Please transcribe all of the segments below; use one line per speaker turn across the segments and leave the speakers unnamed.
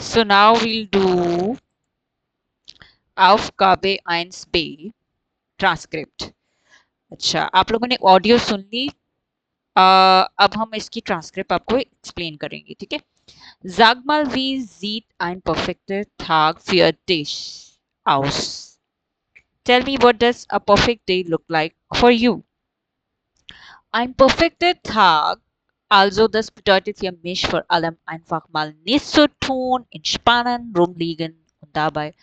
So now we'll do Aufgabe 1b transcript. अच्छा, आप लोगों ने ऑडियो सुन ली। अब हम इसकी ट्रांसक्रिप्ट आपको एक्सप्लेन करेंगे, ठीक है। Sag mal, wie sieht ein perfekter Tag für dich aus? Tell me, what does a perfect day look like for you? Ein perfekter Tag, also das bedeutet für mich vor allem einfach mal nichts zu tun, entspannen, rumliegen und dabei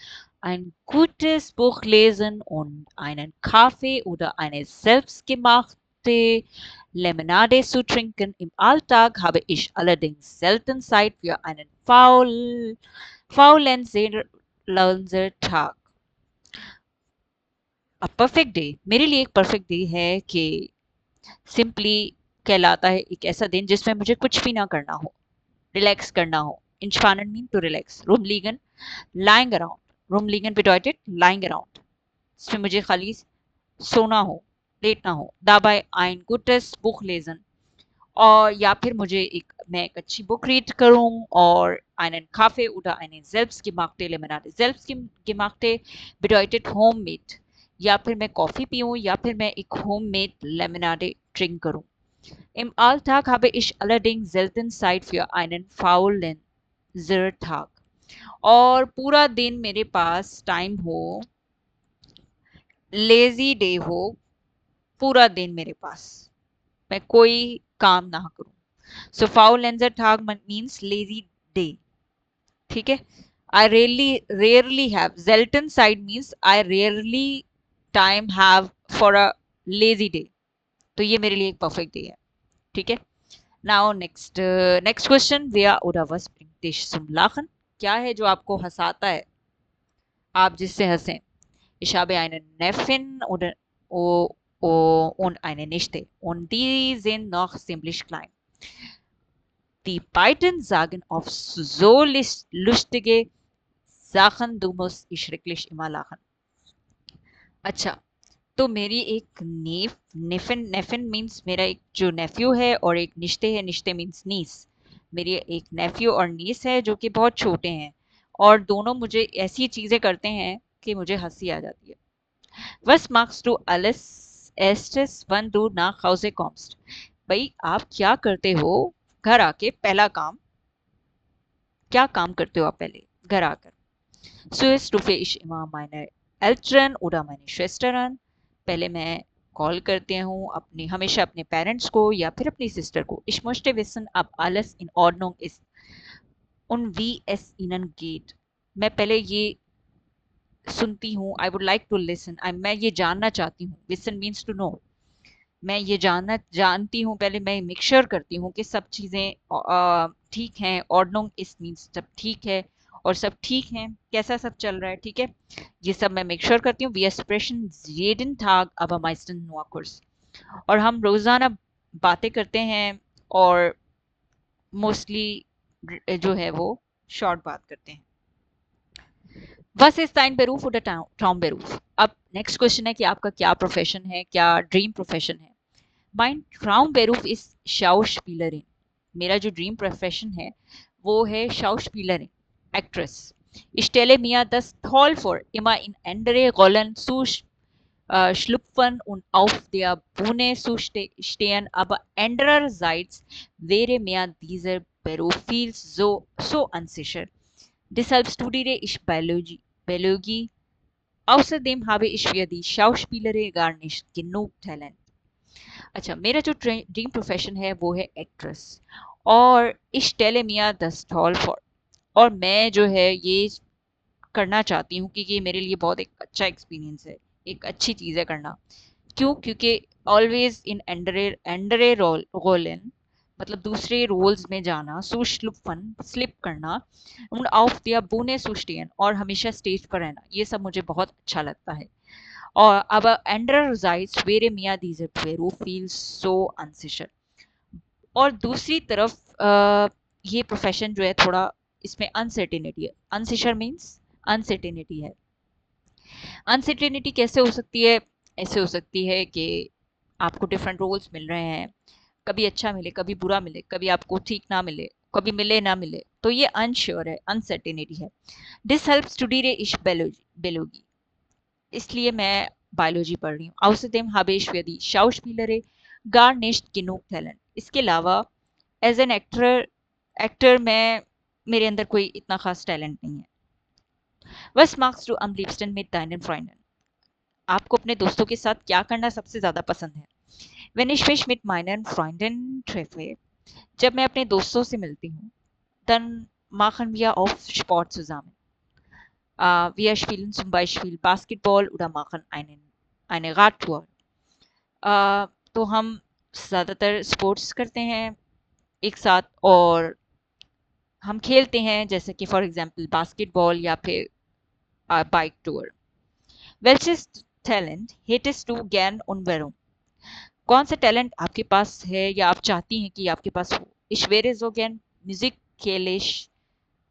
ein gutes Buch lesen und einen Kaffee oder eine selbstgemachte Limonade zu trinken. Im Alltag habe ich allerdings selten Zeit für einen Faulenzer-Tag. Perfect day मेरे लिए एक perfect day है कि simply कहलाता है एक ऐसा दिन जिसमें मुझे कुछ भी ना करना हो, रिलैक्स करना हो। Entspannen mean to relax. Rumliegen, lying around. Rumliegen bedeutet lying around. इसमें मुझे खाली सोना हो, लेटना हो। Dabei ein gutes Buch lesen. और या फिर मैं एक अच्छी बुक रीड करूं और einen Kaffee oder eine selbstgemachte Limonade. Selbstgemachte bedeutet homemade. या फिर मैं कॉफी पीऊं या फिर मैं एक homemade Limonade ड्रिंक करूं। Im Alltag habe ich allerdings selten Zeit für einen Faulenzer-Tag. और पूरा दिन मेरे पास टाइम हो, लेजी डे हो, पूरा दिन मेरे पास मैं कोई काम ना करूं। सो फाउलेंजर Tag मीन्स लेजी डे, ठीक है। आई रेयरली हैव जेल्टन side means I rarely time have for a lazy day. तो ये मेरे लिए एक परफेक्ट डे है, ठीक है। Now next question, wer oder was bringt dich zum Lachen? क्या है जो आपको हंसाता है, आप जिससे हंसें। Ich habe eine Neffen oder und eine Nichte und die sind noch ziemlich klein. Die beiden sagen oft so lustige Sachen, du musst schrecklich immer lachen. अच्छा, तो मेरी एक नेफिन नेफिन मीन्स मेरा एक जो नेफ्यू है और एक निश्ते है, निश्ते मीन्स नीस। मेरी एक नेफ्यू और नीस है जो कि बहुत छोटे हैं और दोनों मुझे ऐसी चीजें करते हैं कि मुझे हंसी आ जाती है। Was machst du alles erstes, wenn du nach Hause kommst? भाई आप क्या करते हो घर आके, पहला काम क्या काम करते हो आप पहले घर आकर। Zuerst rufe ich immer meine Eltern oder meine Schwestern. पहले मैं कॉल करती हूँ हमेशा अपने पेरेंट्स को या फिर अपनी सिस्टर को। Ich möchte wissen, ob alles in Ordnung ist und wie es ihnen geht. मैं पहले ये सुनती हूँ, I would like to listen, मैं ये जानना चाहती हूँ। Listen means to know. मैं ये जानती हूँ, पहले मैं मेक श्योर करती हूँ कि सब चीज़ें ठीक हैं। ऑर्डनोंग इस मीन्स सब ठीक है और सब ठीक है, कैसा सब चल रहा है, ठीक है। ये सब मैं मेक श्योर करती हूँ। Wir sprechen jeden Tag, aber meistens nur kurz. और हम रोज़ाना बातें करते हैं और मोस्टली जो है वो शॉर्ट बात करते हैं। Was ist dein Beruf oder Traumberuf? अब नेक्स्ट क्वेश्चन है कि आपका क्या प्रोफेशन है, क्या ड्रीम प्रोफेशन है। Mein Traumberuf ist Schauspielerin. मेरा जो ड्रीम प्रोफेशन है वो है Schauspielerin, actress. Ich stelle mir das toll vor, immer in andere Rollen zu schlüpfen und auf der Bühne zu stehen, aber andererseits wäre mir dieser Beruf viel so unsicher. Deshalb studiere ich Biologie. Außerdem habe ich für die Schauspielerei gar nicht genug Talent. अच्छा, मेरा जो dream profession है वो है actress और इस टेलेमिया the stall for. और मैं जो है ये करना चाहती हूँ क्योंकि ये मेरे लिए बहुत एक अच्छा एक्सपीरियंस है, एक अच्छी चीज़ है करना। क्यों? क्योंकि ऑलवेज इन एंडरे रोलन, मतलब दूसरे रोल्स में जाना, सुश्लुपन स्लिप करना, उन ऑफ दिया बुने सुस्टियन, और हमेशा स्टेज पर रहना, ये सब मुझे बहुत अच्छा लगता है। Or aber andererseits wäre mir dieser Beruf viel so unsicher. और दूसरी तरफ ये प्रोफेशन जो है थोड़ा इसमें अनसर्टेनिटी है। अनसिश्योर मीन्स अनसर्टेनिटी है। अनसर्टेनिटी कैसे हो सकती है? ऐसे हो सकती है कि आपको डिफरेंट रोल्स मिल रहे हैं, कभी अच्छा मिले, कभी बुरा मिले, कभी आपको ठीक ना मिले, कभी मिले ना मिले, तो ये अनश्योर है, अनसर्टेनिटी है. दिस हेल्प स्टूडिए इश बेलोगी, इसलिए मैं बायोलॉजी पढ़ रही हूँ. Außerdem habe ich für die Schauspielere gar nicht genug Talent. इसके अलावा एज एन एक्टर मैं, मेरे अंदर कोई इतना खास टैलेंट नहीं है. Was magst du am liebsten mit deinen Freunden? आपको अपने दोस्तों के साथ क्या करना सबसे ज्यादा पसंद है? Wenn ich mich mit meinen Freunden treffe, जब मैं अपने दोस्तों से मिलती हूँ, dann machen wir oft Sport zusammen. Wir spielen zum Beispiel Basketball oder machen eine Radtour. तो हम ज़्यादातर स्पोर्ट्स करते हैं एक साथ, और हम खेलते हैं, जैसे कि फॉर एग्जांपल बास्केटबॉल या फिर bike tour. Welches Talent hättest du gern und warum? कौन सा टैलेंट आपके पास है या आप चाहती हैं कि आपके पास हो? Ich wäre so gern musikalisch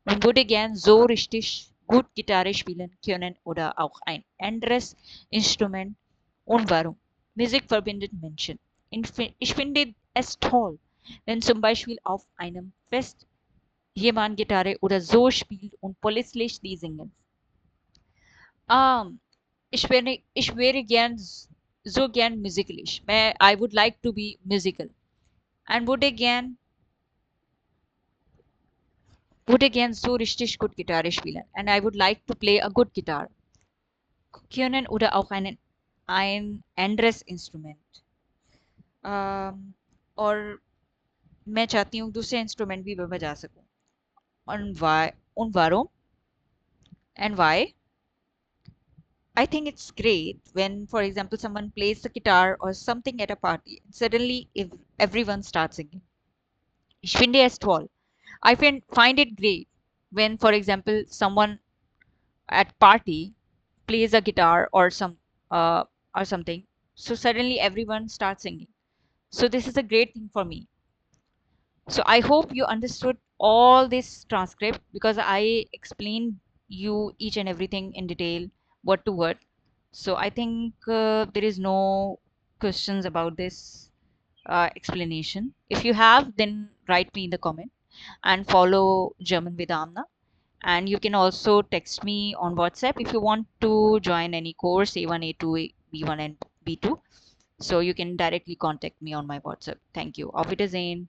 und würde gern so richtig gut Gitarre spielen können oder auch ein anderes Instrument. Und warum? Musik verbindet Menschen. Ich finde es toll, wenn zum Beispiel auf einem Fest jemand Gitarre oder so spielt und plötzlich die singen. Ich wäre gern so gern musikalisch. I would like to be musical and would again so richtig gut Gitarre spielen. And I would like to play a good guitar. Können oder auch ein anderes Instrument. और मैं चाहती हूँ दूसरे instrument भी मैं बजा सकूं. Und why? Und warum? And why? I think it's great when, for example, someone plays the guitar or something at a party. Suddenly, if everyone starts singing. Ich finde es toll. I find it great when, for example, someone at party plays a guitar uh, or something. So suddenly everyone starts singing. So this is a great thing for me. So I hope you understood all this transcript because I explained you each and everything in detail, word to word. So I think there is no questions about this explanation. If you have, then write me in the comment and follow German with Amna. And you can also text me on WhatsApp if you want to join any course A1, A2, B1, and B2. So you can directly contact me on my WhatsApp. Thank you. Auf Wiedersehen.